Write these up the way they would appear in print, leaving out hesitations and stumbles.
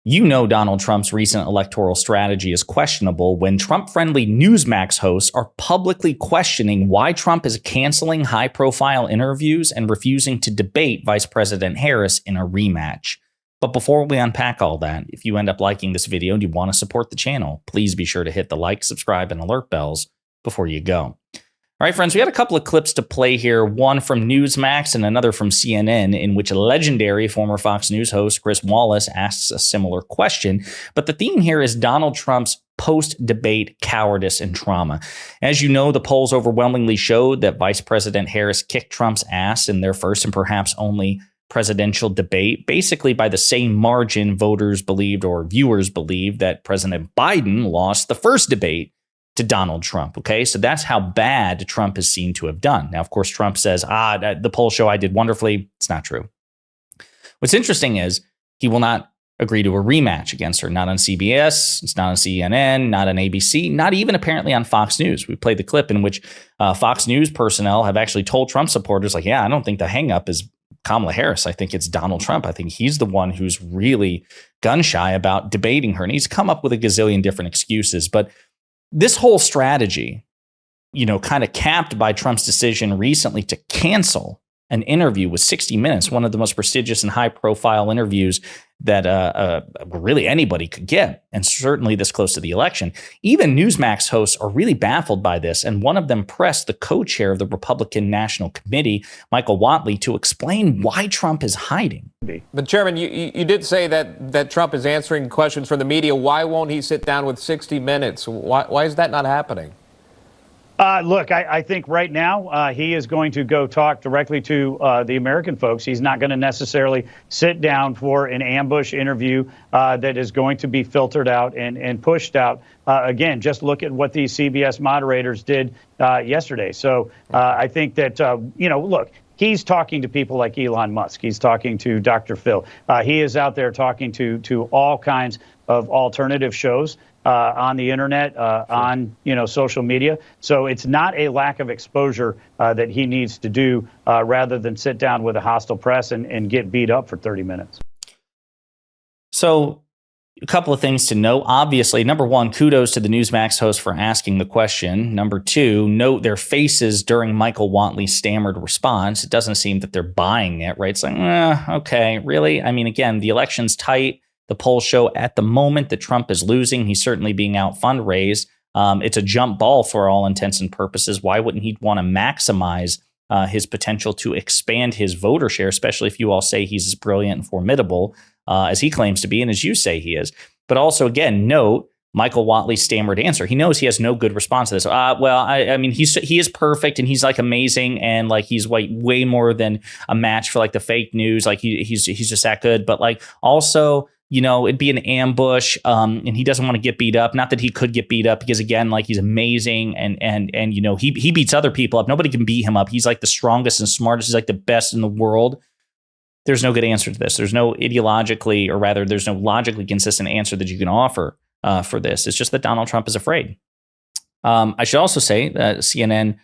You know Donald Trump's recent electoral strategy is questionable when Trump-friendly Newsmax hosts are publicly questioning why Trump is canceling high-profile interviews and refusing to debate Vice President Harris in a rematch. But before we unpack all that, if you end up liking this video and you want to support the channel, please be sure to hit the like, subscribe, and alert bells before you go. All right, friends, we had a couple of clips to play here, one from Newsmax and another from CNN, in which legendary former Fox News host Chris Wallace asks a similar question. But the theme here is Donald Trump's post-debate cowardice and trauma. As you know, the polls overwhelmingly showed that Vice President Harris kicked Trump's ass in their first and perhaps only presidential debate. Basically, by the same margin, voters believed or viewers believed that President Biden lost the first debate to Donald Trump. Okay, so that's how bad Trump is seen to have done. Now, of course, Trump says, the poll show I did wonderfully. It's not true. What's interesting is he will not agree to a rematch against her. Not on CBS, it's not on CNN, not on ABC, not even apparently on Fox News. We played the clip in which Fox News personnel have actually told Trump supporters, like, yeah, I don't think the hang-up is Kamala Harris. I think it's Donald Trump. I think he's the one who's really gun shy about debating her. And he's come up with a gazillion different excuses. But this whole strategy, kind of capped by Trump's decision recently to cancel an interview with 60 Minutes, one of the most prestigious and high-profile interviews that really anybody could get, and certainly this close to the election. Even Newsmax hosts are really baffled by this, and one of them pressed the co-chair of the Republican National Committee, Michael Whatley, to explain why Trump is hiding. But, Chairman, you did say that Trump is answering questions from the media. Why won't he sit down with 60 Minutes? Why is that not happening? Look, I think right now he is going to go talk directly to the American folks. He's not going to necessarily sit down for an ambush interview that is going to be filtered out and pushed out. Again, just look at what these CBS moderators did yesterday. So I think that, look, he's talking to people like Elon Musk. He's talking to Dr. Phil. He is out there talking to all kinds of alternative shows on the internet, on social media. So it's not a lack of exposure that he needs to do rather than sit down with a hostile press and get beat up for 30 minutes. So a couple of things to note. Obviously, number one, kudos to the Newsmax host for asking the question. Number two, note their faces during Michael Whatley's stammered response. It doesn't seem that they're buying it, right? It's like, okay, really? I mean, again, the election's tight. The polls show at the moment that Trump is losing. He's certainly being out fundraised. It's a jump ball for all intents and purposes. Why wouldn't he want to maximize his potential to expand his voter share, especially if you all say he's as brilliant and formidable as he claims to be and as you say he is? But also, again, note Michael Whatley's stammered answer. He knows he has no good response to this. I mean, he is perfect and he's like amazing and like he's way more than a match for like the fake news. Like he's just that good. But like also, it'd be an ambush, and he doesn't want to get beat up. Not that he could get beat up, because again, like he's amazing, and he beats other people up. Nobody can beat him up. He's like the strongest and smartest. He's like the best in the world. There's no good answer to this. There's no there's no logically consistent answer that you can offer for this. It's just that Donald Trump is afraid. I should also say that CNN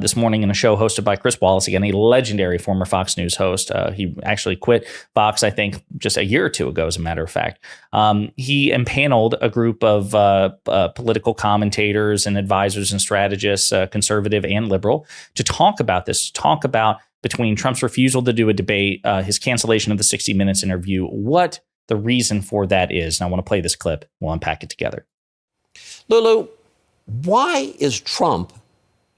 this morning in a show hosted by Chris Wallace, again, a legendary former Fox News host. He actually quit Fox, I think, just a year or two ago, as a matter of fact. He impaneled a group of political commentators and advisors and strategists, conservative and liberal, to talk about this, between Trump's refusal to do a debate, his cancellation of the 60 Minutes interview, what the reason for that is. And I want to play this clip. We'll unpack it together. Lulu, why is Trump,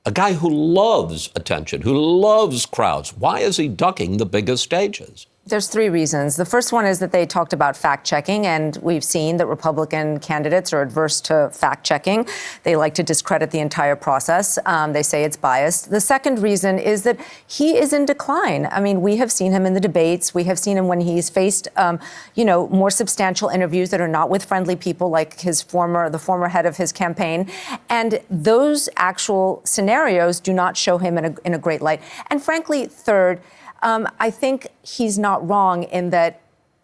a guy who loves attention, who loves crowds, why is he ducking the biggest stages? There's three reasons. The first one is that they talked about fact-checking, and we've seen that Republican candidates are adverse to fact-checking. They like to discredit the entire process. They say it's biased. The second reason is that he is in decline. I mean, we have seen him in the debates. We have seen him when he's faced, more substantial interviews that are not with friendly people like the former head of his campaign. And those actual scenarios do not show him in a great light. And frankly, third, I think he's not wrong in that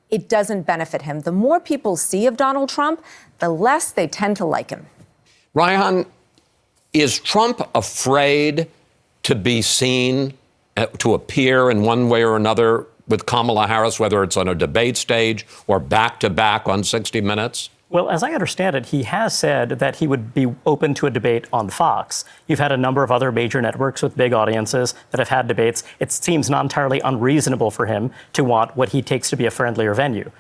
it doesn't benefit him. The more people see of Donald Trump, the less they tend to like him. Ryan, is Trump afraid to be seen, to appear in one way or another with Kamala Harris, whether it's on a debate stage or back-to-back on 60 Minutes? Well, as I understand it, he has said that he would be open to a debate on Fox. You've had a number of other major networks with big audiences that have had debates. It seems not entirely unreasonable for him to want what he takes to be a friendlier venue.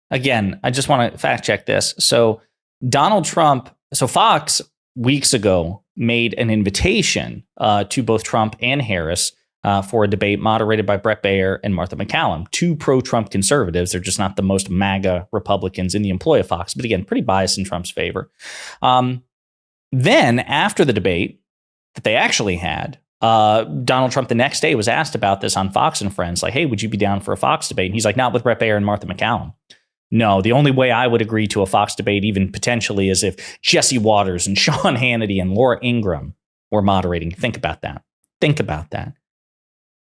Again, I just want to fact check this. So Fox weeks ago made an invitation to both Trump and Harris for a debate moderated by Brett Baier and Martha MacCallum, two pro-Trump conservatives. They're just not the most MAGA Republicans in the employ of Fox, but again, pretty biased in Trump's favor. Then after the debate that they actually had, Donald Trump the next day was asked about this on Fox and Friends, like, hey, would you be down for a Fox debate? And he's like, not with Brett Baier and Martha MacCallum. No, the only way I would agree to a Fox debate, even potentially, is if Jesse Waters and Sean Hannity and Laura Ingraham were moderating. Think about that. Think about that.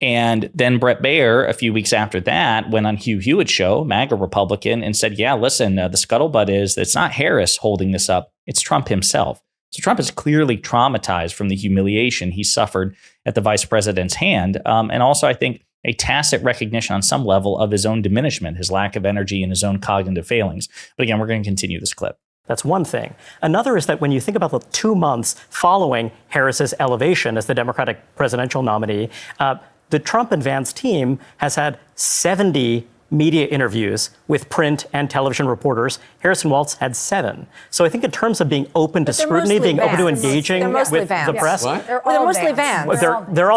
And then Brett Baier, a few weeks after that, went on Hugh Hewitt's show, MAGA Republican, and said, yeah, listen, the scuttlebutt is that it's not Harris holding this up. It's Trump himself. So Trump is clearly traumatized from the humiliation he suffered at the vice president's hand. And also, I think, a tacit recognition on some level of his own diminishment, his lack of energy, and his own cognitive failings. But again, we're going to continue this clip. That's one thing. Another is that when you think about the 2 months following Harris's elevation as the Democratic presidential nominee, the Trump and Vance team has had 70 media interviews with print and television reporters. Harrison Walz had 7. So I think in terms of being open to scrutiny, being open to engaging with the press, They're mostly Vans. there are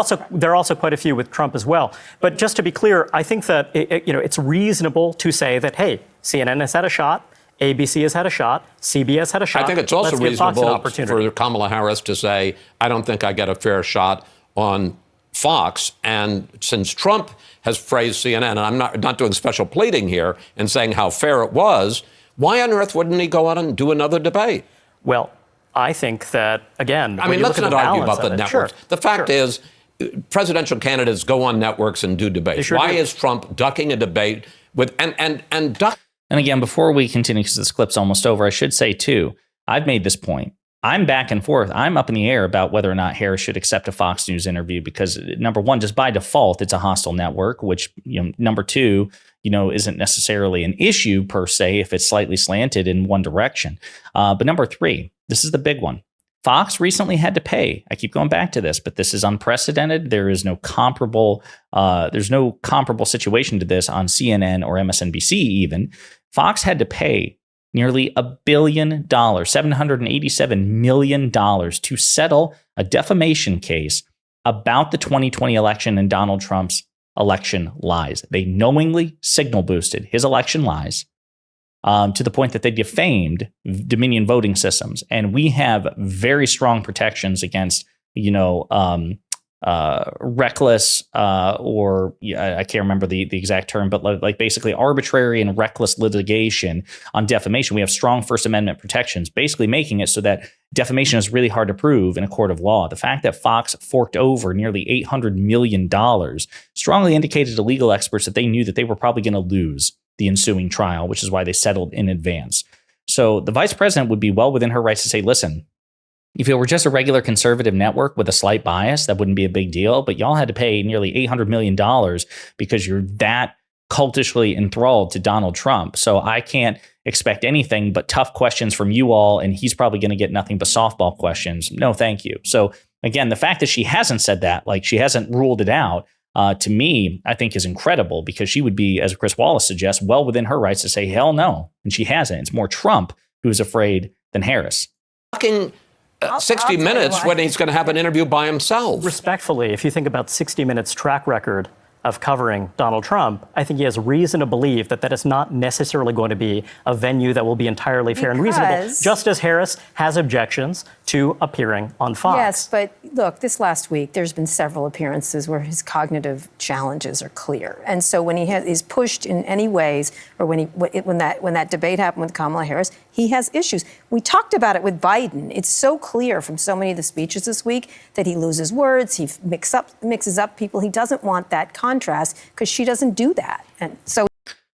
also quite a few with Trump as well. But just to be clear, I think that it's reasonable to say that, hey, CNN has had a shot. ABC has had a shot. CBS had a shot. I think it's also reasonable for Kamala Harris to say, I don't think I get a fair shot on Fox. And since Trump has praised CNN, and I'm not doing special pleading here and saying how fair it was, why on earth wouldn't he go out and do another debate? Well, I think that, again, I mean, let's not argue about the networks. Sure. The fact is, presidential candidates go on networks and do debates. Sure why do. is Trump ducking a debate with and duck? And again, before we continue, because this clip's almost over, I should say, too, I've made this point. I'm back and forth. I'm up in the air about whether or not Harris should accept a Fox News interview because, number one, just by default, it's a hostile network, which, number two, isn't necessarily an issue per se if it's slightly slanted in one direction. But number three, this is the big one. Fox recently had to pay. I keep going back to this, but this is unprecedented. There is no comparable. There's no comparable situation to this on CNN or MSNBC even. Fox had to pay nearly $1 billion, $787 million to settle a defamation case about the 2020 election and Donald Trump's election lies. They knowingly signal boosted his election lies to the point that they defamed Dominion voting systems. And we have very strong protections against, reckless I can't remember the exact term, but like basically arbitrary and reckless litigation on defamation. We have strong First Amendment protections, basically making it so that defamation is really hard to prove in a court of law. The fact that Fox forked over nearly $800 million strongly indicated to legal experts that they knew that they were probably going to lose the ensuing trial, which is why they settled in advance. So the vice president would be well within her rights to say, listen, if it were just a regular conservative network with a slight bias, that wouldn't be a big deal. But y'all had to pay nearly $800 million because you're that cultishly enthralled to Donald Trump. So I can't expect anything but tough questions from you all. And he's probably going to get nothing but softball questions. No, thank you. So again, the fact that she hasn't said that, like she hasn't ruled it out, to me, I think is incredible because she would be, as Chris Wallace suggests, well within her rights to say, hell no. And she hasn't. It's more Trump who's afraid than Harris. 60 Minutes when he's going to have an interview by himself. Respectfully, if you think about 60 Minutes track record of covering Donald Trump, I think he has reason to believe that that is not necessarily going to be a venue that will be entirely fair and reasonable, just as Harris has objections to appearing on Fox. Yes, but look, this last week, there's been several appearances where his cognitive challenges are clear. And so when he's pushed in any ways, or when that debate happened with Kamala Harris, he has issues. We talked about it with Biden. It's so clear from so many of the speeches this week that he loses words, he mixes up people. He doesn't want that contrast because she doesn't do that. And so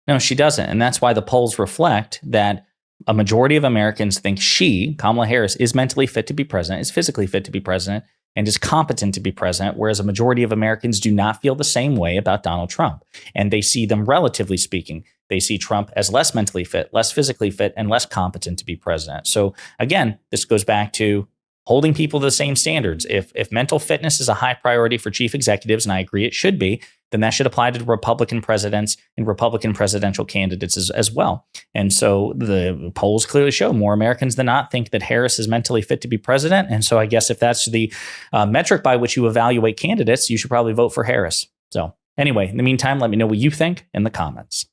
no, she doesn't. And that's why the polls reflect that a majority of Americans think she, Kamala Harris, is mentally fit to be president, is physically fit to be president, and is competent to be president, whereas a majority of Americans do not feel the same way about Donald Trump. And they see them, relatively speaking, they see Trump as less mentally fit, less physically fit, and less competent to be president. So again, this goes back to holding people to the same standards. If mental fitness is a high priority for chief executives, and I agree it should be, then that should apply to Republican presidents and Republican presidential candidates as well. And so the polls clearly show more Americans than not think that Harris is mentally fit to be president. And so I guess if that's the metric by which you evaluate candidates, you should probably vote for Harris. So anyway, in the meantime, let me know what you think in the comments.